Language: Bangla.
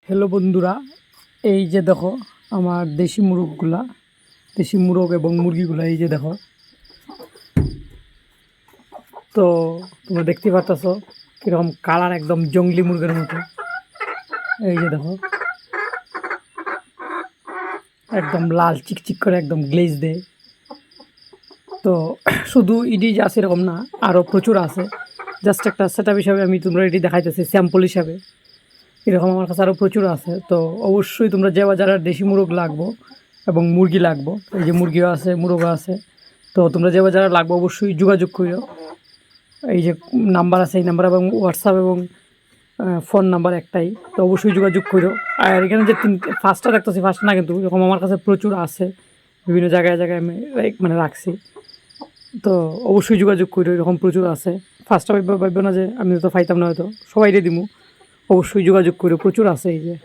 হ্যালো বন্ধুরা, এই যে দেখো আমার দেশি মুরগগুলা, দেশি মুরগ এবং মুরগিগুলা, এই যে দেখো। তো তোমরা দেখতে পারতেছো কীরকম কালার, একদম জঙ্গলি মুরগের মতো। এই যে দেখো, একদম লাল চিকচিক করে, একদম গ্লেজ দেয়। তো শুধু ইডি যে আছে এরকম না, আরও প্রচুর আছে। জাস্ট একটা সেট আপ হিসাবে আমি তোমরা এটি দেখাইতেছি, স্যাম্পল হিসাবে। এরকম আমার কাছে আরও প্রচুর আছে। তো অবশ্যই তোমরা যে যারা দেশি মুরগ লাগবো এবং মুরগি লাগবো, এই যে মুরগিও আছে, মুরগও আছে, তো তোমরা যে যারা লাগবে অবশ্যই যোগাযোগ করিও। এই যে নাম্বার আছে, এই নাম্বার এবং হোয়াটসঅ্যাপ এবং ফোন নাম্বার একটাই, তো অবশ্যই যোগাযোগ করো। আর এখানে যে ফার্স্টটা দেখতেছি, ফার্স্ট না কিন্তু, এরকম আমার কাছে প্রচুর আছে, বিভিন্ন জায়গায় জায়গায় আমি মানে রাখছি। তো অবশ্যই যোগাযোগ করো, এরকম প্রচুর আছে। ফার্স্টটা ভাববে না যে আমি তো পাইতাম না, হয়তো সবাই দিয়ে দিমু। অবশ্যই যোগাযোগ করো, প্রচুর আছে এই যে।